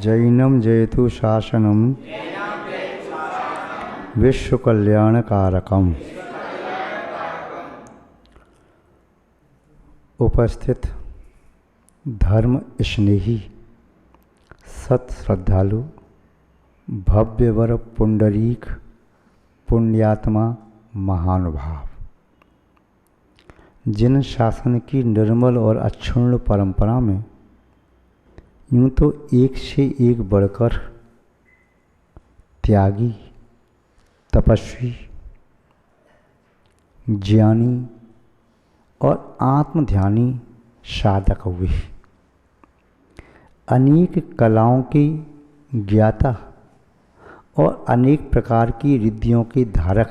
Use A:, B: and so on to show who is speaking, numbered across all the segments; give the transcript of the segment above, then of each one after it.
A: जैनम जयतु शासनम विश्व कल्याणकारकम। उपस्थित धर्म स्नेही सत श्रद्धालु भव्यवर पुंडरीक पुण्यात्मा महानुभाव, जिन शासन की निर्मल और अक्षुण्ण परंपरा में यूँ तो एक से एक बढ़कर त्यागी, तपस्वी, ज्ञानी और आत्मध्यानी साधक हुए, अनेक कलाओं के ज्ञाता और अनेक प्रकार की रिद्धियों के धारक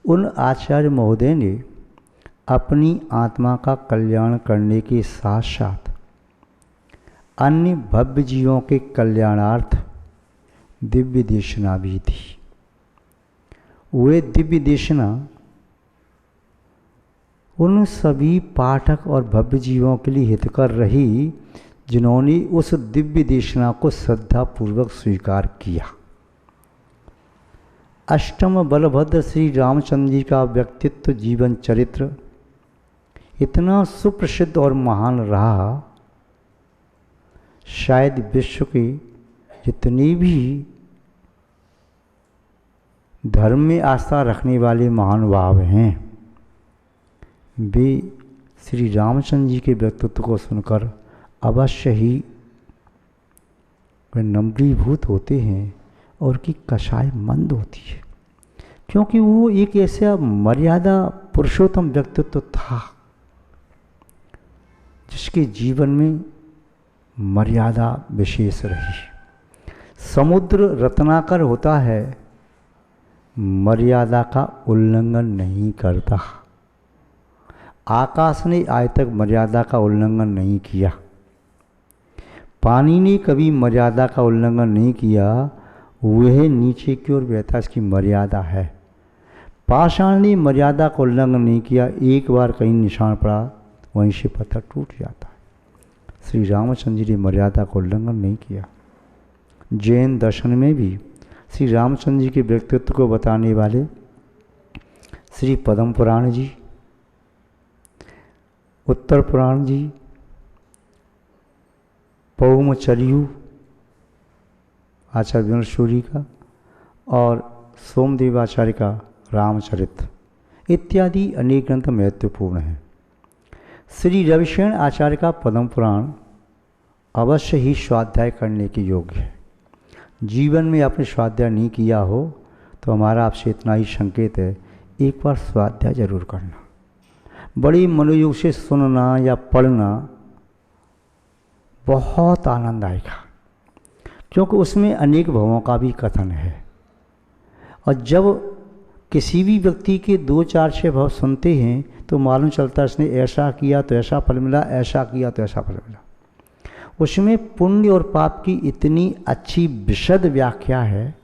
A: उन आचार्य महोदय ने अपनी आत्मा का कल्याण करने के साथ साथ अन्य भव्य जीवों के कल्याणार्थ दिव्य देशना भी थी। वे दिव्य देशना उन सभी पाठक और भव्य जीवों के लिए हितकर रही जिन्होंने उस दिव्य देशना को श्रद्धापूर्वक स्वीकार किया। अष्टम बलभद्र श्री रामचंद्र जी का व्यक्तित्व जीवन चरित्र इतना सुप्रसिद्ध और महान रहा, शायद विश्व के जितने भी धर्म में आस्था रखने वाले महानुभाव हैं वे श्री रामचंद्र जी के व्यक्तित्व को सुनकर अवश्य ही वे नम्रीभूत होते हैं और की कषाय मंद होती है, क्योंकि वो एक ऐसा मर्यादा पुरुषोत्तम व्यक्तित्व था जिसके जीवन में मर्यादा विशेष रही। समुद्र रत्नाकर होता है, मर्यादा का उल्लंघन नहीं करता। आकाश ने आज तक मर्यादा का उल्लंघन नहीं किया, पानी ने कभी मर्यादा का उल्लंघन नहीं किया, वह नीचे की ओर बहता इसकी मर्यादा है। पाषाण ने मर्यादा का उल्लंघन नहीं किया, एक बार कहीं निशान पड़ा वहीं से पत्थर टूट जाता है। श्री रामचंद्र जी ने मर्यादा का उल्लंघन नहीं किया। जैन दर्शन में भी श्री रामचंद्र जी के व्यक्तित्व को बताने वाले श्री पद्म पुराण जी, उत्तर पुराण जी, पौमचर्यु आचार्य विमल सूरी का और सोमदेव आचार्य का रामचरित्र इत्यादि अनेक ग्रंथ महत्वपूर्ण हैं। श्री रविशरण आचार्य का पद्म पुराण अवश्य ही स्वाध्याय करने के योग्य है। जीवन में आपने स्वाध्याय नहीं किया हो तो हमारा आपसे इतना ही संकेत है, एक बार स्वाध्याय जरूर करना। बड़ी मनोयोग से सुनना या पढ़ना बहुत आनंद आएगा, क्योंकि उसमें अनेक भवों का भी कथन है। और जब किसी भी व्यक्ति के 2-4-6 भव सुनते हैं तो मालूम चलता है इसने ऐसा किया तो ऐसा फल मिला, ऐसा किया तो ऐसा फल मिला। उसमें पुण्य और पाप की इतनी अच्छी विशद व्याख्या है,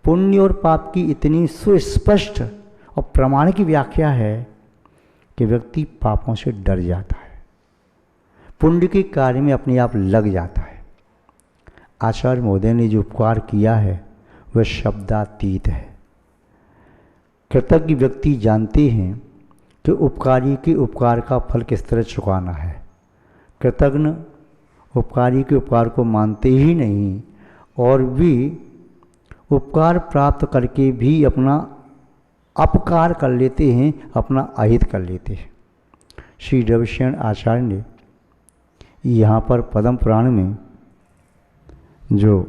A: पुण्य और पाप की इतनी सुस्पष्ट और प्रामाणिक व्याख्या है कि व्यक्ति पापों से डर जाता है, पुण्य के कार्य में अपने आप लग जाता है। आचार्य महोदय ने जो उपकार किया है वह शब्दातीत है। कृतज्ञ व्यक्ति जानते हैं कि उपकारी के उपकार का फल किस तरह चुकाना है। कृतज्ञ उपकारी के उपकार को मानते ही नहीं और भी उपकार प्राप्त करके भी अपना अपकार कर लेते हैं, अपना अहित कर लेते हैं। श्री रविशरण आचार्य ने यहाँ पर पद्म पुराण में जो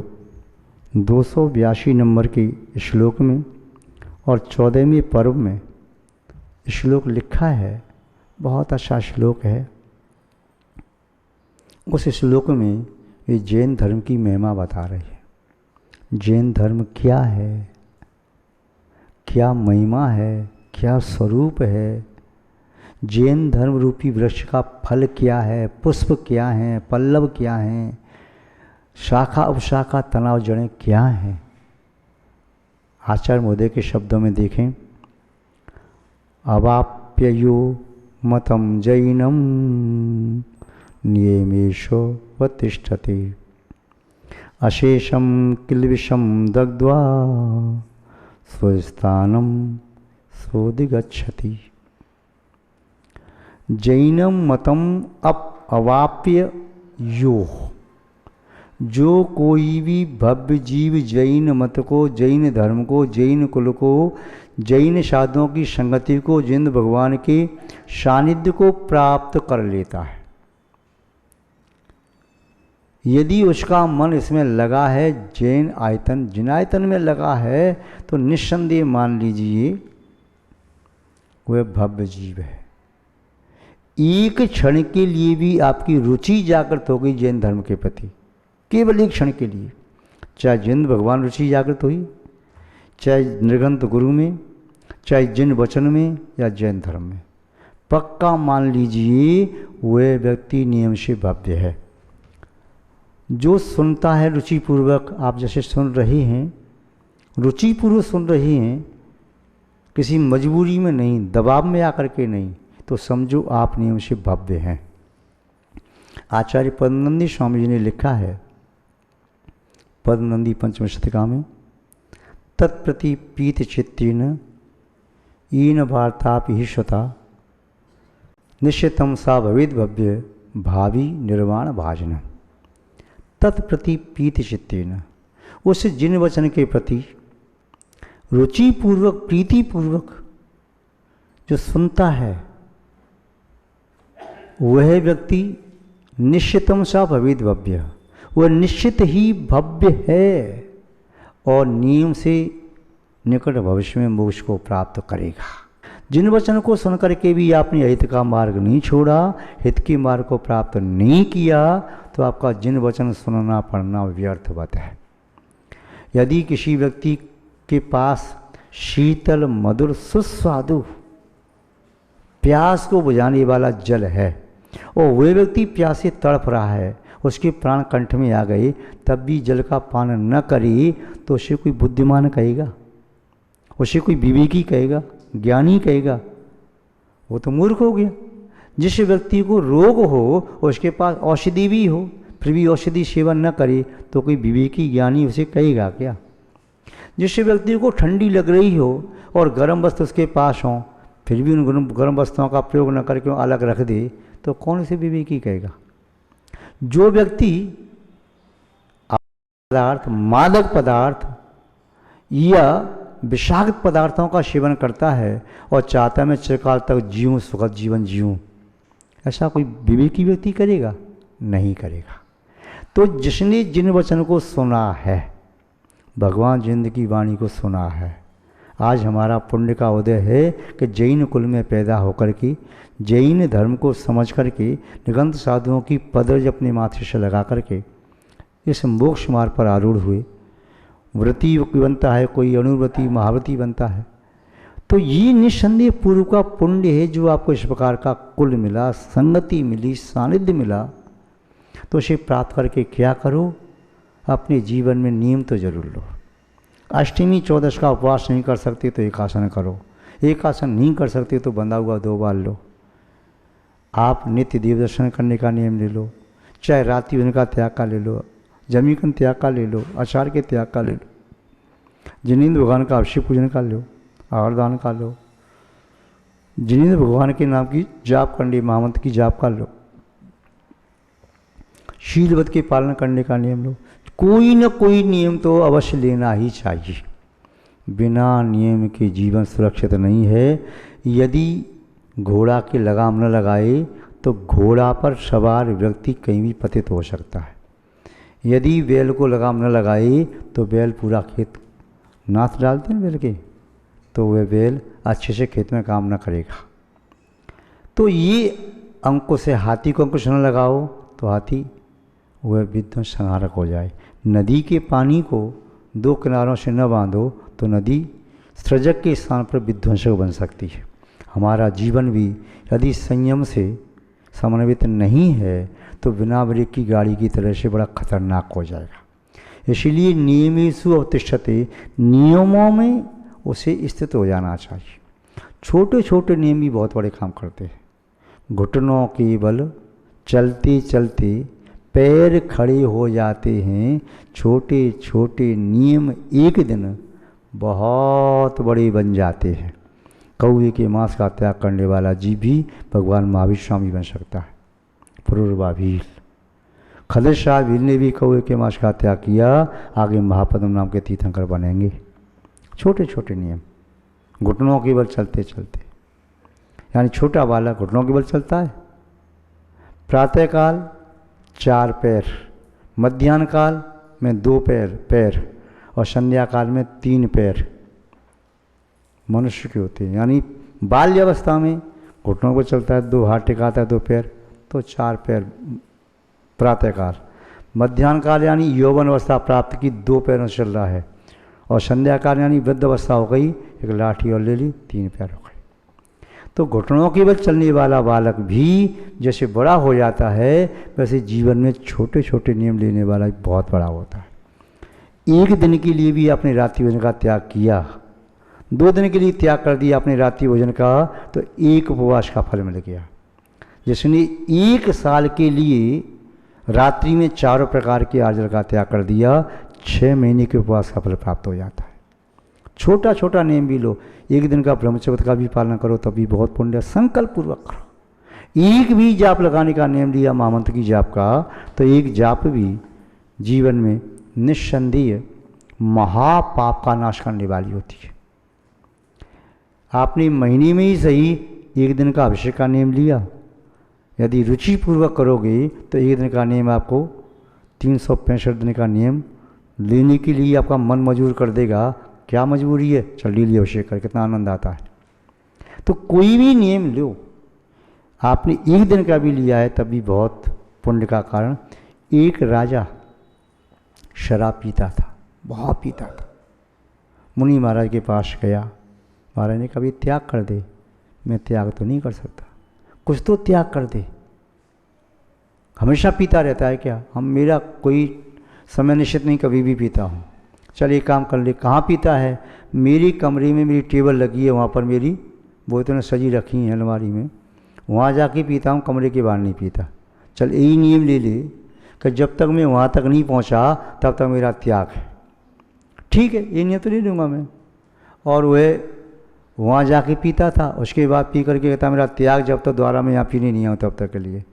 A: 282 नंबर के श्लोक में और 14वें पर्व में श्लोक लिखा है, बहुत अच्छा श्लोक है। उस श्लोक में ये जैन धर्म की महिमा बता रही है। जैन धर्म क्या है, क्या महिमा है, क्या स्वरूप है, जैन धर्म रूपी वृक्ष का फल क्या है, पुष्प क्या हैं, पल्लव क्या हैं, शाखा उपशाखा तनाव जड़ें क्या हैं। आचार्य महोदय के शब्दों में देखें, अवाप्ययो मतम जैनम नियमेषु वतिष्ठते अशेषम किल्बिषम दग्ध्वा स्वस्थानम सोदिगच्छति। जैनम मतम अवाप्य यो, जो कोई भी भव्य जीव जैन मत को, जैन धर्म को, जैन कुल को, जैन साधुओं की संगति को, जिन भगवान के सानिध्य को प्राप्त कर लेता है, यदि उसका मन इसमें लगा है, जैन आयतन जिनायतन में लगा है, तो निस्संदेह मान लीजिए वह भव्य जीव है। एक क्षण के लिए भी आपकी रुचि जागृत हो गई जैन धर्म के प्रति, केवल एक क्षण के लिए, चाहे जैन भगवान रुचि जागृत हुई, चाहे निर्गंत गुरु में, चाहे जैन वचन में या जैन धर्म में, पक्का मान लीजिए वह व्यक्ति नियम से भव्य है। जो सुनता है रुचिपूर्वक, आप जैसे सुन रहे हैं, रुचिपूर्वक सुन रहे हैं, किसी मजबूरी में नहीं, दबाव में आकर के नहीं, तो समझो आप नियम से भव्य हैं। आचार्य पद्मनंदी स्वामी जी ने लिखा है पद्मनंदी पंचम शतका में, तत्प्रति पीत चित्तेन ईन वार्तापि ही स्वता निश्चितम सा भवेद भव्य भावी निर्वाण भाजन। तत्प्रति पीत चित्तेन, उस जिन वचन के प्रति रुचिपूर्वक प्रीतिपूर्वक जो सुनता है, वह व्यक्ति निश्चितम सा भवेद भव्य, वह निश्चित ही भव्य है और नियम से निकट भविष्य में मोक्ष को प्राप्त करेगा। जिन वचन को सुनकर के भी आपने हित का मार्ग नहीं छोड़ा, हित के मार्ग को प्राप्त नहीं किया, तो आपका जिन वचन सुनना पढ़ना व्यर्थवत है। यदि किसी व्यक्ति के पास शीतल मधुर सुस्वादु प्यास को बुझाने वाला जल है और वह व्यक्ति प्यासे तड़प रहा है, उसके प्राण कंठ में आ गए, तब भी जल का पान न करे, तो उसे कोई बुद्धिमान कहेगा, उसे कोई विवेकी कहेगा, ज्ञानी कहेगा? वो तो मूर्ख हो गया। जिस व्यक्ति को रोग हो, उसके पास औषधि भी हो, फिर भी औषधि सेवन न करे, तो कोई विवेकी ज्ञानी उसे कहेगा क्या? जिस व्यक्ति को ठंडी लग रही हो और गर्म वस्त्र उसके पास हो, फिर भी उन गर्म वस्त्रों का प्रयोग न करके अलग रख दे, तो कौन उसे विवेकी कहेगा? जो व्यक्ति पदार्थ, मादक पदार्थ या विषाक्त पदार्थों का सेवन करता है और चाहता है मैं चिरकाल तक जीऊँ, सुखद जीवन जीऊँ, ऐसा कोई विवेकी व्यक्ति करेगा? नहीं करेगा। तो जिसने जिन वचन को सुना है, भगवान जिंद की वाणी को सुना है, आज हमारा पुण्य का उदय है कि जैन कुल में पैदा होकर के जैन धर्म को समझ करके निगंत साधुओं की पदरज अपने माथे से लगा करके इस मोक्ष मार्ग पर आरूढ़ हुए। व्रती बनता है, कोई अनुव्रती महाव्रती बनता है। तो ये निस्संदेह पूर्व का पुण्य है जो आपको इस प्रकार का कुल मिला, संगति मिली, सानिध्य मिला। तो उसे प्राप्त करके क्या करो? अपने जीवन में नियम तो जरूर लो। अष्टमी 14 का उपवास नहीं कर सकते तो एक आसन करो, एक आसन नहीं कर सकते तो बंधा हुआ 2 बार लो। आप नित्य देव दर्शन करने का नियम ले लो, चाहे रात्रि भोजन का त्याग का ले लो, जमीकन त्याग का ले लो, आचार के त्याग का ले लो, जिनेंद्र भगवान का अभिषेक पूजन का लो, आहारदान का लो, जिनेंद्र भगवान के नाम की जाप करने, महामंत्र की जाप का लो, शीलवत के पालन करने का नियम लो। कोई न कोई नियम तो अवश्य लेना ही चाहिए। बिना नियम के जीवन सुरक्षित नहीं है। यदि घोड़ा की लगाम न लगाए तो घोड़ा पर सवार व्यक्ति कहीं भी पतित हो सकता है। यदि बैल को लगाम न लगाए तो बैल पूरा खेत नाथ डालते हैं बैल के, तो वह बैल अच्छे से खेत में काम न करेगा। तो ये अंकुश से हाथी को अंकुश न लगाओ तो हाथी वह विध्वंस संहारक हो जाए। नदी के पानी को 2 किनारों से न बांधो तो नदी सृजक के स्थान पर विध्वंसक बन सकती है। हमारा जीवन भी यदि संयम से समन्वित नहीं है तो बिना ब्रेक की गाड़ी की तरह से बड़ा खतरनाक हो जाएगा। इसलिए नियमेषु अवतिष्ठते, नियमों में उसे स्थित हो जाना चाहिए। छोटे छोटे नियम भी बहुत बड़े काम करते हैं। घुटनों के बल चलते चलते पैर खड़े हो जाते हैं। छोटे छोटे नियम एक दिन बहुत बड़े बन जाते हैं। कौवे के मांस का त्याग करने वाला जीव भी भगवान महावीर स्वामी बन सकता है। पूर्वाभील खदर शाह भील ने भी कौवे के मांस का त्याग किया, आगे महापद्म नाम के तीर्थंकर बनेंगे। छोटे छोटे नियम, घुटनों के बल चलते चलते, यानी छोटा बालक घुटनों के बल चलता है। प्रातःकाल 4 पैर, मध्याह्न काल में 2 पैर और संध्या काल में 3 पैर मनुष्य के होते हैं। यानी बाल्यावस्था में घुटनों पर चलता है, 2 हाथ टिकाता है, 2 पैर, तो 4 पैर प्रातःकाल। मध्याह्न काल यानी यौवन अवस्था प्राप्त की, 2 पैरों से चल रहा है। और संध्या काल यानी वृद्ध अवस्था हो गई, एक लाठी और ले ली, 3 पैर हो गए। तो घुटनों के बल चलने वाला बालक भी जैसे बड़ा हो जाता है, वैसे जीवन में छोटे छोटे नियम लेने वाला भी बहुत बड़ा होता है। एक दिन के लिए भी आपने रात्रि भोजन का त्याग किया, 2 दिन के लिए त्याग कर दिया आपने रात्रि भोजन का, तो एक उपवास का फल मिल गया। जिसने 1 साल के लिए रात्रि में 4 प्रकार के आर्जन का त्याग कर दिया, 6 महीने के उपवास का फल प्राप्त हो जाता है। छोटा छोटा नियम भी लो, 1 दिन का ब्रह्मचर्य का भी पालन करो तब भी बहुत पुण्य। संकल्प पूर्वक करो। एक भी जाप लगाने का नियम लिया महामंत्र की जाप का, तो एक जाप भी जीवन में निस्संदेह महापाप का नाश करने वाली होती है। आपने महीने में ही सही 1 दिन का अभिषेक का नियम लिया, यदि रुचिपूर्वक करोगे तो 1 दिन का नियम आपको 365 दिन का नियम लेने के लिए आपका मन मजबूर कर देगा। क्या मजबूरी है, चल लिए अभिषेक कर, कितना आनंद आता है। तो कोई भी नियम लो, आपने 1 दिन का भी लिया है तब भी बहुत पुण्य का कारण। एक राजा शराब पीता था, बहुत पीता था। मुनि महाराज के पास गया, महाराज ने कभी त्याग कर दे। मैं त्याग तो नहीं कर सकता, कुछ तो त्याग कर दे। हमेशा पीता रहता है क्या? हम, मेरा कोई समय निश्चित नहीं, कभी भी पीता हूँ। चल एक काम कर ले। कहाँ पीता है? मेरी कमरे में मेरी टेबल लगी है, वहाँ पर मेरी बोतलें सजी रखी हैं अलमारी में, वहाँ जाके पीता हूँ, कमरे के बाहर नहीं पीता। चल यही नियम ले ले कि जब तक मैं वहाँ तक नहीं पहुँचा तब तक मेरा त्याग है। ठीक है, ये नियम तो ले लूँगा मैं। और वह वहाँ जाके पीता था, उसके बाद पी करके कहता मेरा त्याग जब तक दोबारा मैं यहाँ पीने नहीं आऊँ तब तक के लिए।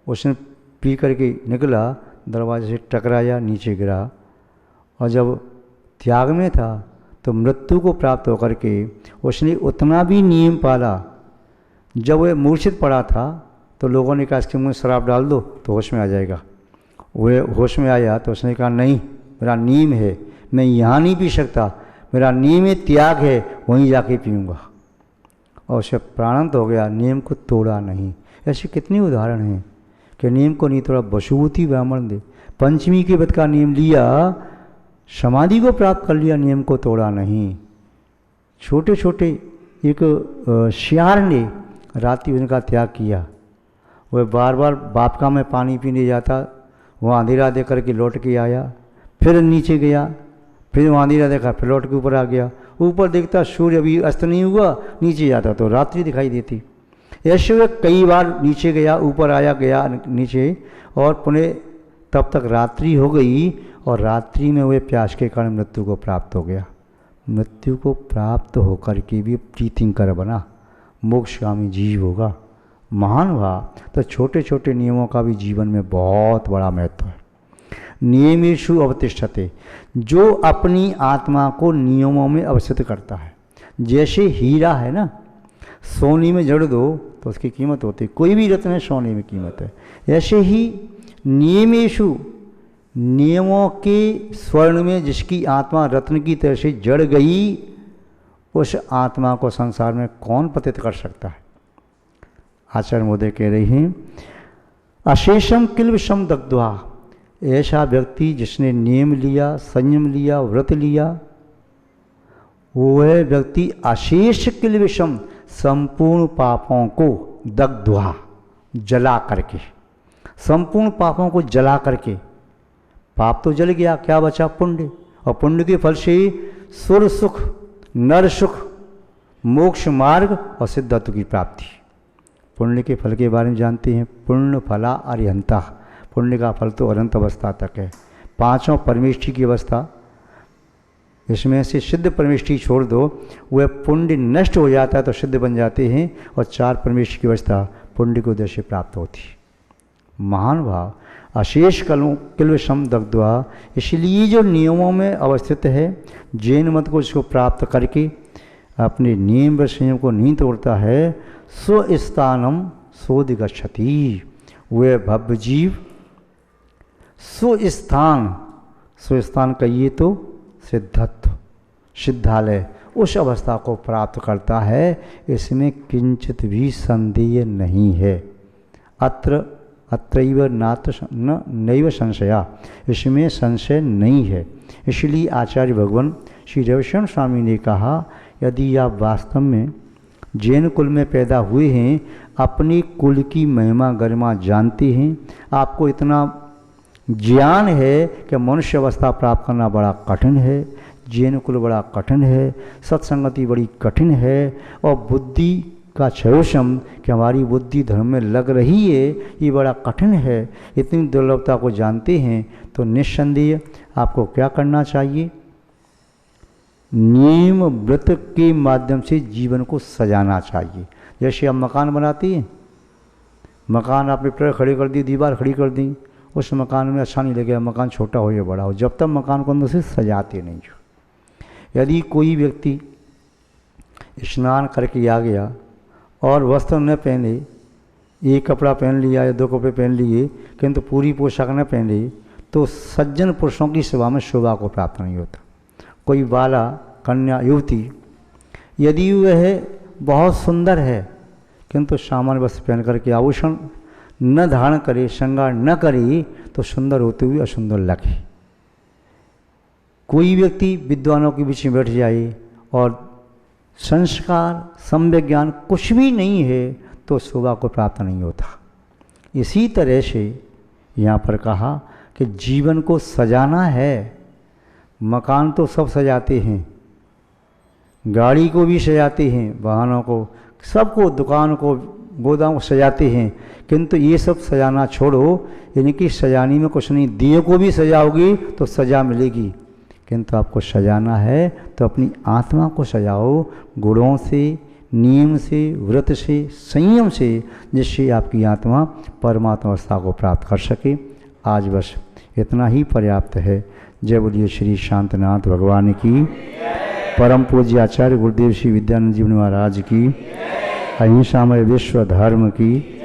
A: उसने पी करके निकला, दरवाजे से टकराया, नीचे गिरा, और जब त्याग में था तो मृत्यु को प्राप्त होकर के उसने उतना भी नियम पाला। जब वह मूर्छित पड़ा था तो लोगों ने कहा इसके मुँह में शराब डाल दो तो होश में आ जाएगा। वह होश में आया तो उसने कहा नहीं, मेरा नियम है, मैं यहाँ नहीं पी सकता, मेरा नियम है, त्याग है, वहीं जाके पीऊँगा। और उसे प्राणांत हो गया, नियम को तोड़ा नहीं। ऐसे कितने उदाहरण हैं कि नियम को नहीं तोड़ा। वसुभूति ब्राह्मण ने पंचमी के व्रत का नियम लिया, समाधि को प्राप्त कर लिया, नियम को तोड़ा नहीं। छोटे छोटे, एक श्यार ने रात्रि भोजन का त्याग किया। वह बार बार बापका में पानी पीने जाता, वहाँ अंधेरा देख करके लौट के आया, फिर नीचे गया, फिर वहाँ अंधेरा देखा, फिर लौट के ऊपर आ गया। ऊपर देखता सूर्य अभी अस्त नहीं हुआ, नीचे जाता तो रात्रि दिखाई देती। ऐसे वह कई बार नीचे गया, ऊपर आया, गया नीचे, और पुनः तब तक रात्रि हो गई, और रात्रि में वह प्यास के कारण मृत्यु को प्राप्त हो गया। मृत्यु को प्राप्त होकर के भी प्रीतिंकर बना, मोक्षगामी जीव होगा, महान हुआ। तो छोटे छोटे नियमों का भी जीवन में बहुत बड़ा महत्व है। नियमेषु अवतिष्ठते, जो अपनी आत्मा को नियमों में अवस्थित करता है। जैसे हीरा है ना, सोने में जड़ दो तो उसकी कीमत होती है, कोई भी रत्न है सोने में कीमत है। ऐसे ही नियमेषु, नियमों के स्वर्ण में जिसकी आत्मा रत्न की तरह से जड़ गई, उस आत्मा को संसार में कौन पतित कर सकता है? आचार्य महोदय कह रहे हैं, अशेषम किल विषम दग्ध्वा, ऐसा व्यक्ति जिसने नियम लिया, संयम लिया, व्रत लिया, वह व्यक्ति अशेष किल विषम, संपूर्ण पापों को दग्ध्वा, जला करके, संपूर्ण पापों को जला करके, पाप तो जल गया, क्या बचा? पुण्य। और पुण्य के फल से सुर सुख, नर सुख, मोक्ष मार्ग और सिद्धत्व की प्राप्ति। पुण्य के फल के बारे में जानते हैं। पुण्य फला अरिहंता, पुण्य का फल तो अनंत अवस्था तक है। 5 परमेष्ठी की अवस्था, इसमें से सिद्ध परमेष्ठी छोड़ दो, वह पुण्य नष्ट हो जाता है तो सिद्ध बन जाते हैं, और 4 परमेष्ठी की अवस्था पुण्य को उद्देश्य प्राप्त होती है। महान भाव अशेष किल्व सम दग्ध्वा, इसलिए जो नियमों में अवस्थित है, जैन मत को इसको प्राप्त करके अपने नियम व संयम को नहीं तोड़ता है, स्वस्थानम सोदिगच्छति, वह भव्य जीव स्वस्थान कहिए तो सिद्धत्व, सिद्धालय, उस अवस्था को प्राप्त करता है। इसमें किंचित भी संदेह नहीं है। अत्रैव नैव संशया, इसमें संशय नहीं है। इसलिए आचार्य भगवान श्री रविशंकर स्वामी ने कहा, यदि आप वास्तव में जैन कुल में पैदा हुए हैं, अपने कुल की महिमा गरिमा जानते हैं, आपको इतना ज्ञान है कि मनुष्य अवस्था प्राप्त करना बड़ा कठिन है, जैन कुल बड़ा कठिन है, सत्संगति बड़ी कठिन है, और बुद्धि का क्षयोशम कि हमारी बुद्धि धर्म में लग रही है, ये बड़ा कठिन है। इतनी दुर्लभता को जानते हैं तो निस्संदेह आपको क्या करना चाहिए? नियम व्रत के माध्यम से जीवन को सजाना चाहिए। जैसे हम मकान बनाते हैं, मकान आपने पेड़ खड़े कर दी, दीवार खड़ी कर दी, उस मकान में अच्छा नहीं लगेगा, मकान छोटा हो या बड़ा हो, जब तक मकान को अंदर से सजाते नहीं हो। यदि कोई व्यक्ति स्नान करके आ गया और वस्त्र न पहने, एक कपड़ा पहन लिया या 2 कपड़े पहन लिए, किंतु पूरी पोशाक न पहने, तो सज्जन पुरुषों की सभा में शोभा को प्राप्त नहीं होता। कोई बाला कन्या युवती यदि वह बहुत सुंदर है, किंतु सामान्य वस्त्र पहन करके आभूषण न धारण करे, श्रृंगार न करे, तो सुंदर होते हुए असुंदर लगे। कोई व्यक्ति विद्वानों के बीच में बैठ जाए और संस्कार सम्यक ज्ञान कुछ भी नहीं है, तो शोभा को प्राप्त नहीं होता। इसी तरह से यहाँ पर कहा कि जीवन को सजाना है। मकान तो सब सजाते हैं, गाड़ी को भी सजाते हैं, वाहनों को, सबको, दुकान को, गोदाम को सजाते हैं, किंतु ये सब सजाना छोड़ो। इनकी सजाने में कुछ नहीं, दिए को भी सजाओगी तो सजा मिलेगी, किंतु आपको सजाना है तो अपनी आत्मा को सजाओ, गुणों से, नियम से, व्रत से, संयम से, जिससे आपकी आत्मा परमात्मा अवस्था को प्राप्त कर सके। आज बस इतना ही पर्याप्त है। जय बोलिए श्री शांतनाथ भगवान की, परम पूज्य आचार्य गुरुदेव श्री विद्यानंद जी महाराज की, अहिंसामय विश्व धर्म की।